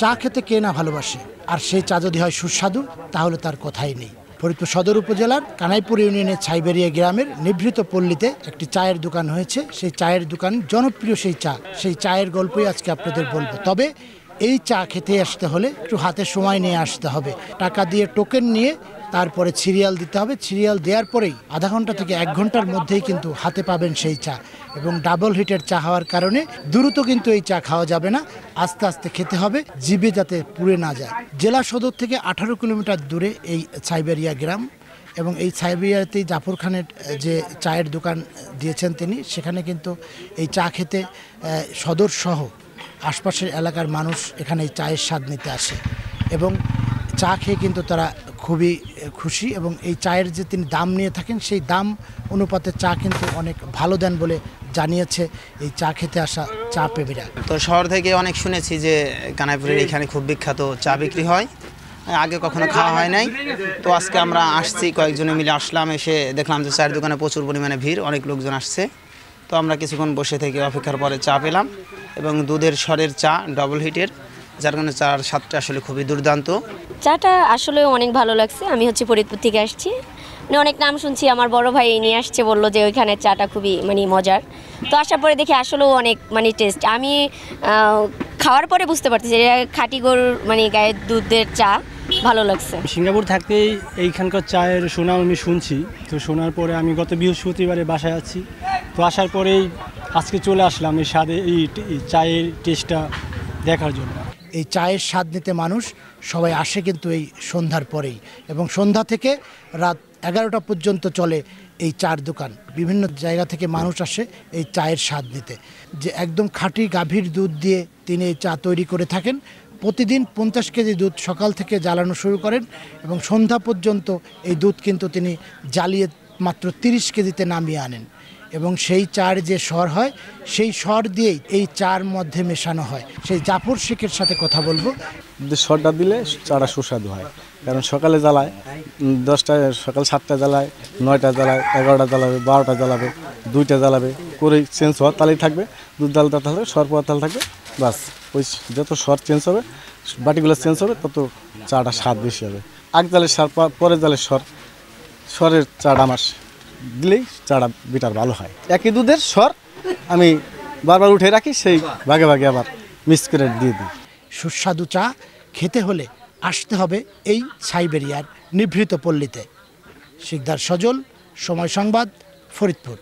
চা খেতে কে না ভালোবাসে, আর সেই চা যদি হয় সুস্বাদু তাহলে তার কথাই নেই। ফরিদপুর সদর উপজেলার কানাইপুর ইউনিয়নের ছাইবেরিয়া গ্রামের নিভৃত পল্লীতে একটি চায়ের দোকান হয়েছে। সেই চায়ের দোকান জনপ্রিয় সেই চায়ের গল্পই আজকে আপনাদের বলবো। তবে এই চা খেতে আসতে হলে একটু হাতে সময় নিয়ে আসতে হবে। টাকা দিয়ে টোকেন নিয়ে তারপরে সিরিয়াল দিতে হবে। সিরিয়াল দেওয়ার পরেই আধা ঘন্টা থেকে 1 ঘন্টার মধ্যেই কিন্তু হাতে পাবেন সেই চা। এবং ডাবল হিটের চা হওয়ার কারণে দ্রুত কিন্তু এই চা খাওয়া যাবে না, আস্তে আস্তে খেতে হবে, জিভে যাতে পুড়ে না যায়। জেলা সদর থেকে 18 কিলোমিটার দূরে এই ছাইবেরিয়া গ্রাম, এবং এই ছাইবেরিয়াতেই জাফর খানের যে চায়ের দোকান দিয়েছেন তিনি, সেখানে কিন্তু এই চা খেতে সদর সহ আশপাশের এলাকার মানুষ এখানে এই চায়ের স্বাদ নিতে আসে এবং চা খেয়ে কিন্তু তারা খুবই খুশি। এবং এই চায়ের যে তিনি দাম নিয়ে থাকেন, সেই দাম অনুপাতে চা কিন্তু অনেক ভালো দেন বলে জানিয়েছে এই চা খেতে আসা চা প্রেমীরা। তো শহর থেকে অনেক শুনেছি যে কানাইপুরের এখানে খুব বিখ্যাত চা বিক্রি হয়, আগে কখনো খাওয়া হয় নাই। তো আজকে আমরা আসছি, কয়েকজনে মিলে আসলাম, এসে দেখলাম যে চায়ের দোকানে প্রচুর পরিমাণে ভিড়, অনেক লোকজন আসছে। তো আমরা কিছুক্ষণ বসে থেকে অপেক্ষার পরে চা পেলাম, এবং দুধের স্বরের চা, ডাবল হিটের, যার কারণে চার স্বাদটা আসলে খুবই দুর্দান্ত। চাটা আসলে অনেক ভালো লাগছে। আমি ফরিদপুর থেকে আসছি, অনেক নাম শুনছি, আমার বড় ভাই নিয়ে আসছে, বললো যে ওইখানে চাটা খুবই মজার। তো আসার পরে দেখি আসলেও অনেক টেস্ট। আমি খাওয়ার পরে বুঝতে পারতেছি যে খাঁটি গরুর গায়ের দুধের চা ভালো লাগছে। সিঙ্গাপুর থাকতেই এইখানকার চায়ের সুনাম আমি শুনছি। তো শোনার পরে আমি গত বৃহস্পতিবারে বাসায় আছি, তো আসার পরেই আজকে চলে আসলাম এই স্বাদে এই চায়ের টেস্টটা দেখার জন্য। এই চায়ের স্বাদ নিতে মানুষ সবাই আসে কিন্তু এই সন্ধ্যার পরেই, এবং সন্ধ্যা থেকে রাত 11টা পর্যন্ত চলে এই চার দোকান। বিভিন্ন জায়গা থেকে মানুষ আসে এই চায়ের স্বাদ নিতে, যে একদম খাঁটি গাভীর দুধ দিয়ে তিনি এই চা তৈরি করে থাকেন। প্রতিদিন 50 কেজি দুধ সকাল থেকে জ্বালানো শুরু করেন, এবং সন্ধ্যা পর্যন্ত এই দুধ কিন্তু তিনি জ্বালিয়ে মাত্র 30 কেজিতে নামিয়ে আনেন। এবং সেই চার যে স্বর হয়, সেই স্বর দিয়েই এই চার মধ্যে মেশানো হয়। সেই জাফর শেখের সাথে কথা বলবো। স্বরটা দিলে চাটা সুস্বাদু হয়, কারণ সকালে জ্বালায় 10টায়, সকাল 7টা জ্বালায়, 9টা জ্বালায়, 11টা জ্বালাবে, 12টা জ্বালাবে, 2টা জ্বালাবে করে চেঞ্জ হওয়ার তালেই থাকবে। দুধ ডালটা থাকবে, স্বর পাওয়ার তাল থাকবে, বাস। ওই যত স্বর চেঞ্জ হবে, বাটিগুলো চেঞ্জ হবে, তত চাটা স্বাদ বেশি হবে। আগ জালের স্বর, পরের জালের স্বরের চাটা আমার দিলেই চাটা বিটার ভালো হয়। একই দুধের স্বর আমি বারবার উঠে রাখি, সেই ভাগে ভাগে আবার মিক্স করে দিয়ে দিই। সুস্বাদু চা খেতে হলে আসতে হবে এই ছাইবেরিয়ার নিভৃত পল্লীতে। শিকদার সজল, সময় সংবাদ, ফরিদপুর।